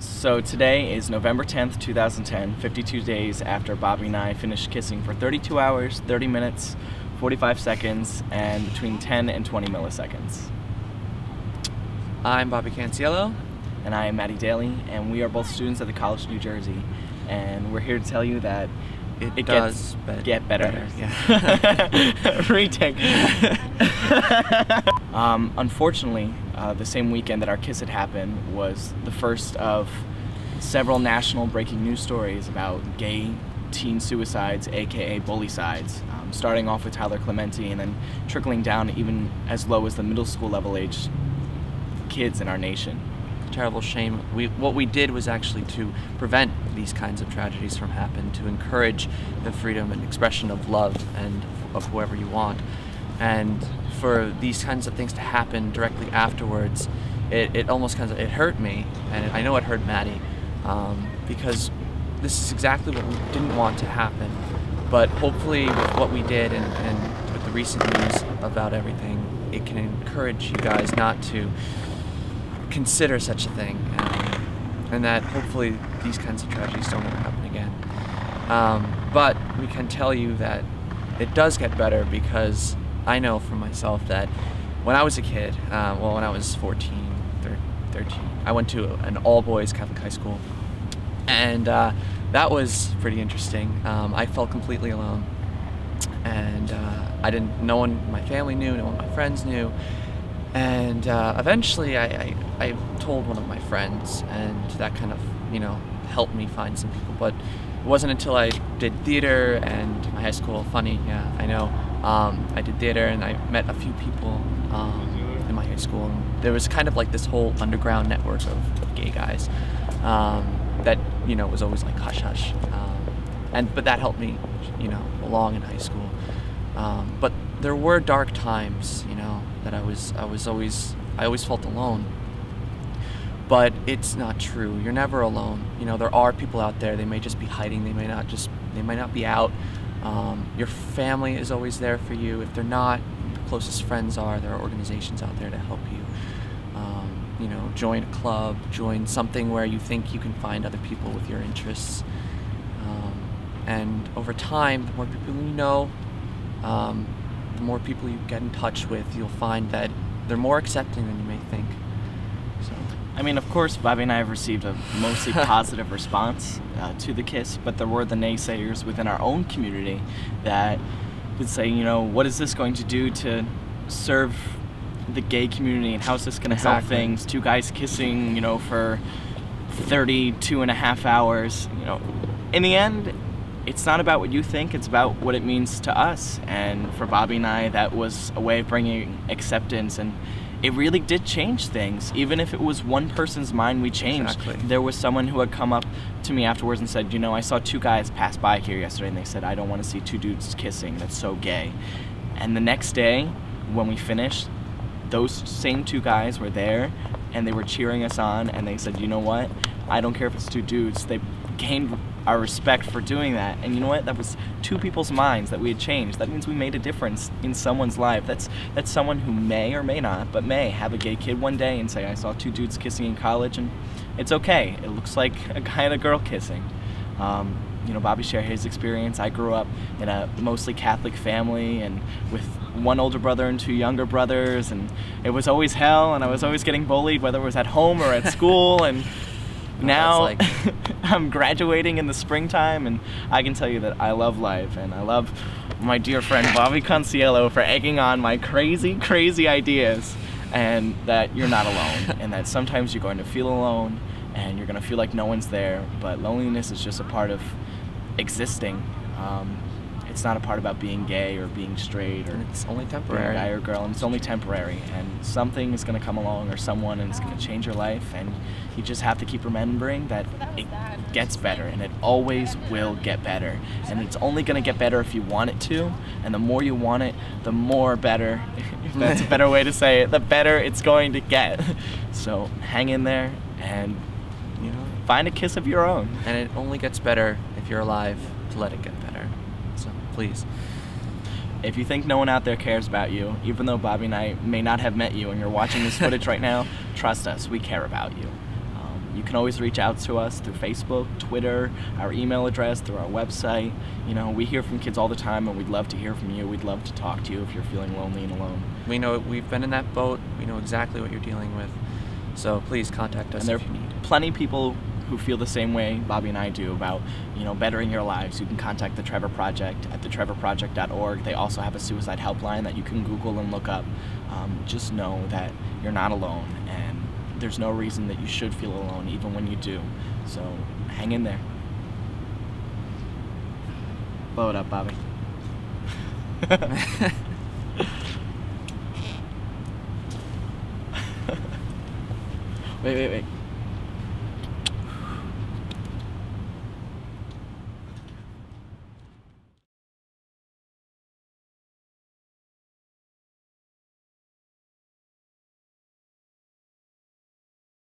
So today is November 10th, 2010, 52 days after Bobby and I finished kissing for 32 hours, 30 minutes, 45 seconds, and between 10 and 20 milliseconds. I'm Bobby Canciello. And I am Matty Daley, and we are both students at the College of New Jersey. And we're here to tell you that it does get better. Yeah. Retake. Unfortunately, the same weekend that our kiss had happened was the first of several national breaking news stories about gay teen suicides, aka bullycides, starting off with Tyler Clementi and then trickling down even as low as the middle school level age kids in our nation. Terrible shame. What we did was actually to prevent these kinds of tragedies from happening, to encourage the freedom and expression of love and of whoever you want. And for these kinds of things to happen directly afterwards, it almost it hurt me, and I know it hurt Matty, because this is exactly what we didn't want to happen. But hopefully with what we did and with the recent news about everything, it can encourage you guys not to consider such a thing, and that hopefully these kinds of tragedies don't ever happen again. But we can tell you that it does get better, because I know for myself that when I was a kid, when I was 14, 13, I went to an all-boys Catholic high school, and that was pretty interesting. I felt completely alone, and no one, my family knew, no one of my friends knew. And eventually I told one of my friends, and that kind of, helped me find some people. But it wasn't until I did theater and my high school, funny, yeah, I know, I did theater and I met a few people in my high school. And there was kind of like this whole underground network of gay guys that, was always like hush-hush. But that helped me, along in high school. But there were dark times, that I always felt alone. But it's not true. You're never alone. There are people out there. They may just be hiding. They might not be out. Your family is always there for you. If they're not, your closest friends are. There are organizations out there to help you. Join a club, join something where you think you can find other people with your interests. And over time, the more people you know, the more people you get in touch with, you'll find that they're more accepting than you may think. So, I mean, of course, Bobby and I have received a mostly positive response to the kiss, but there were the naysayers within our own community that would say, what is this going to do to serve the gay community, and how is this going to help things? Two guys kissing, for 32 and a half hours. In the end, it's not about what you think, it's about what it means to us. And for Bobby and I, that was a way of bringing acceptance, and it really did change things. Even if it was one person's mind we changed. Exactly. There was someone who had come up to me afterwards and said, I saw two guys pass by here yesterday, and they said, I don't want to see two dudes kissing, that's so gay. And the next day, when we finished, those same two guys were there, and they were cheering us on, and they said, what? I don't care if it's two dudes. They gained our respect for doing that. And you know what? That was two people's minds that we had changed. That means we made a difference in someone's life. That's someone who may or may not, but may have a gay kid one day and say, I saw two dudes kissing in college, and it's okay. It looks like a guy and a girl kissing. Bobby shared his experience. I grew up in a mostly Catholic family, and with one older brother and two younger brothers, and it was always hell, and I was always getting bullied, whether it was at home or at school. And now I'm graduating in the springtime, and I can tell you that I love life, and I love my dear friend Bobby Canciello for egging on my crazy, crazy ideas, and that you're not alone, and that sometimes you're going to feel alone, and you're going to feel like no one's there, but loneliness is just a part of existing. It's not a part about being gay or being straight, or it's only temporary. Being a guy or girl, and it's only temporary. And something is going to come along, or someone, and it's going to change your life. And you just have to keep remembering that it gets better, and it always will get better. And it's only going to get better if you want it to. And the more you want it, the more better. If that's a better way to say it, the better it's going to get. So hang in there, and find a kiss of your own. And it only gets better if you're alive to let it get better. So please. If you think no one out there cares about you, even though Bobby and I may not have met you and you're watching this footage right now, trust us, we care about you. You You can always reach out to us through Facebook, Twitter, our email address, through our website. You know, we hear from kids all the time, and we'd love to hear from you. We'd love to talk to you if you're feeling lonely and alone. We know we've been in that boat. We know exactly what you're dealing with. So please contact us And there if you need. are plenty of people who feel the same way Bobby and I do about, you know, bettering your lives. You can contact the Trevor Project at thetrevorproject.org. They also have a suicide helpline that you can Google and look up. Just know that you're not alone, and there's no reason that you should feel alone, even when you do. So hang in there. Blow it up, Bobby. Wait.